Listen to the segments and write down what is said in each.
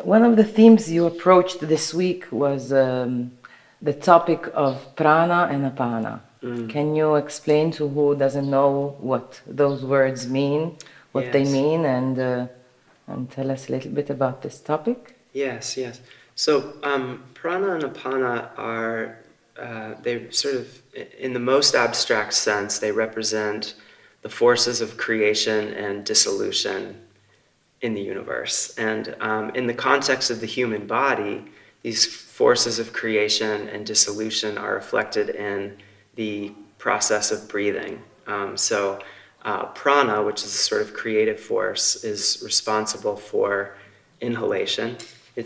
One of the themes you approached this week was the topic of Prana and Apana. Can you explain to who doesn't know what those words mean, what they mean, and tell us a little bit about this topic? Yes. So Prana and Apana are, they sort of, in the most abstract sense, they represent the forces of creation and dissolution in the universe. And in the context of the human body, these forces of creation and dissolution are reflected in the process of breathing. Prana, which is a sort of creative force, is responsible for inhalation. Prana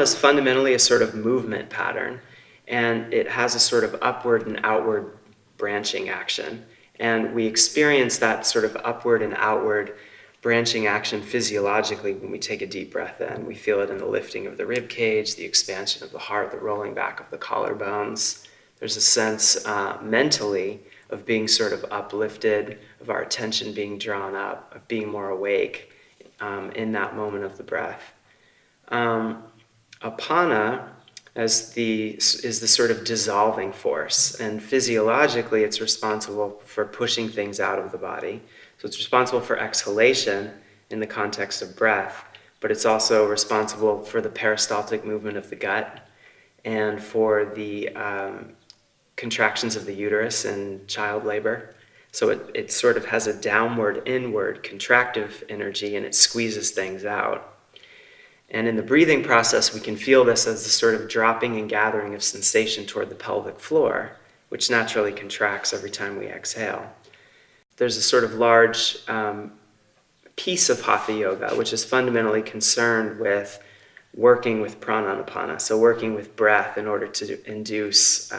is fundamentally a sort of movement pattern, and it has a sort of upward and outward branching action. And we experience that sort of upward and outward branching action physiologically when we take a deep breath in. We feel it in the lifting of the rib cage, the expansion of the heart, the rolling back of the collarbones. There's a sense mentally of being sort of uplifted, of our attention being drawn up, of being more awake in that moment of the breath. Apana is the sort of dissolving force, and physiologically it's responsible for pushing things out of the body. So it's responsible for exhalation in the context of breath, but it's also responsible for the peristaltic movement of the gut and for the contractions of the uterus in child labor. So it sort of has a downward, inward, contractive energy, and it squeezes things out. And in the breathing process, we can feel this as the sort of dropping and gathering of sensation toward the pelvic floor, which naturally contracts every time we exhale. There's a sort of large piece of Hatha Yoga, which is fundamentally concerned with working with Prana and Apana, so working with breath in order to induce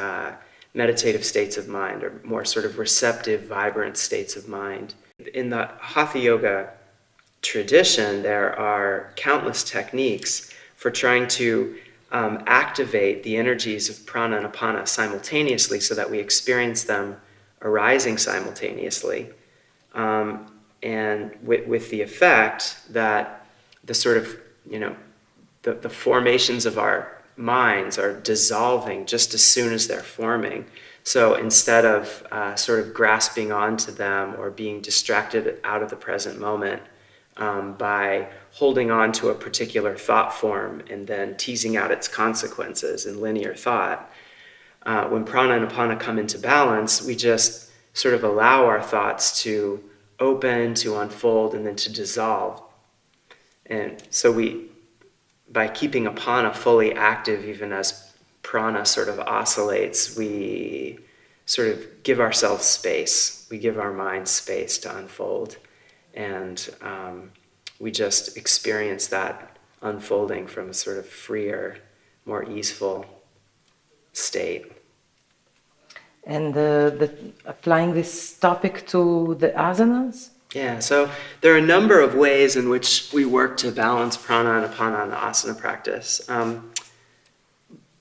meditative states of mind, or more sort of receptive, vibrant states of mind. In the Hatha Yoga tradition, there are countless techniques for trying to activate the energies of Prana and Apana simultaneously so that we experience them arising simultaneously, and with the effect that the sort of, the formations of our minds are dissolving just as soon as they're forming. So instead of sort of grasping onto them or being distracted out of the present moment by holding on to a particular thought form and then teasing out its consequences in linear thought, when Prana and Apana come into balance, we just sort of allow our thoughts to open, to unfold, and then to dissolve. And so by keeping Apana fully active, even as Prana sort of oscillates, we sort of give ourselves space. We give our mind space to unfold. And we just experience that unfolding from a sort of freer, more easeful state. And applying this topic to the asanas? Yeah, so there are a number of ways in which we work to balance Prana and Apana in the asana practice.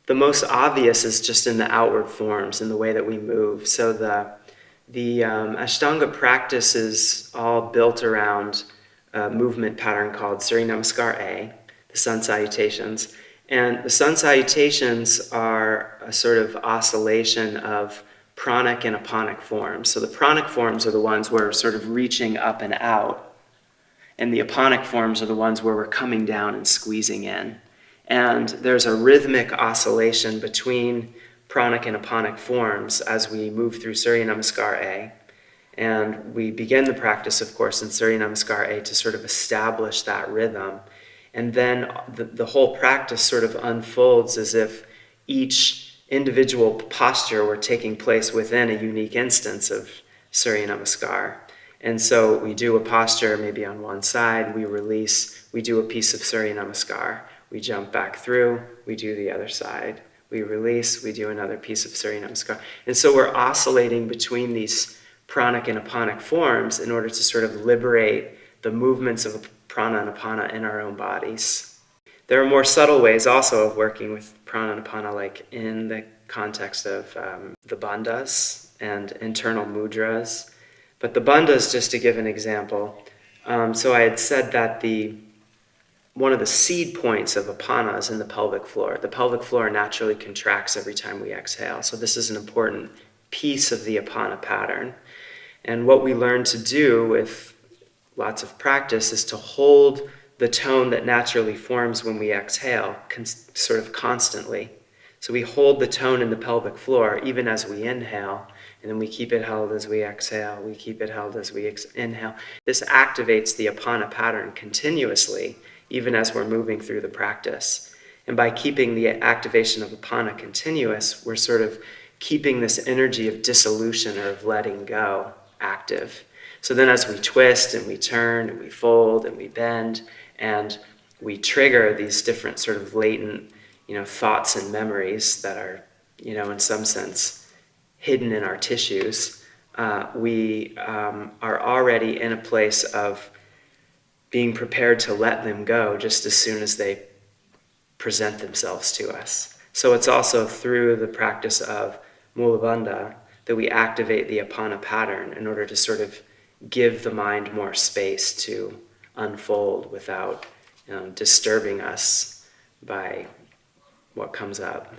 The most obvious is just in the outward forms, in the way that we move. So the Ashtanga practice is all built around a movement pattern called Surya Namaskar A, the sun salutations. And the sun salutations are a sort of oscillation of pranic and apanic forms. So the pranic forms are the ones where we're sort of reaching up and out, and the apanic forms are the ones where we're coming down and squeezing in. And there's a rhythmic oscillation between pranic and apanic forms as we move through Surya Namaskar A. And we begin the practice, of course, in Surya Namaskar A to sort of establish that rhythm. And then the whole practice sort of unfolds as if each individual posture were taking place within a unique instance of Surya Namaskar. And so we do a posture maybe on one side, we release, we do a piece of Surya Namaskar, we jump back through, we do the other side, we release, we do another piece of Surya Namaskar. And so we're oscillating between these pranic and apanic forms in order to sort of liberate the movements of Prana and Apana in our own bodies. There are more subtle ways also of working with Prana and Apana, like in the context of the bandhas and internal mudras. But the bandhas, just to give an example, so I had said that the one of the seed points of apana is in the pelvic floor. The pelvic floor naturally contracts every time we exhale. So this is an important piece of the apana pattern. And what we learn to do with lots of practice is to hold the tone that naturally forms when we exhale sort of constantly. So we hold the tone in the pelvic floor even as we inhale, and then we keep it held as we exhale. We keep it held as we inhale. This activates the apana pattern continuously, even as we're moving through the practice. And by keeping the activation of apana continuous, we're sort of keeping this energy of dissolution or of letting go active. So then as we twist and we turn and we fold and we bend and we trigger these different sort of latent, thoughts and memories that are, in some sense hidden in our tissues, we are already in a place of being prepared to let them go just as soon as they present themselves to us. So it's also through the practice of Mula Bandha that we activate the apana pattern in order to sort of give the mind more space to unfold without disturbing us by what comes up.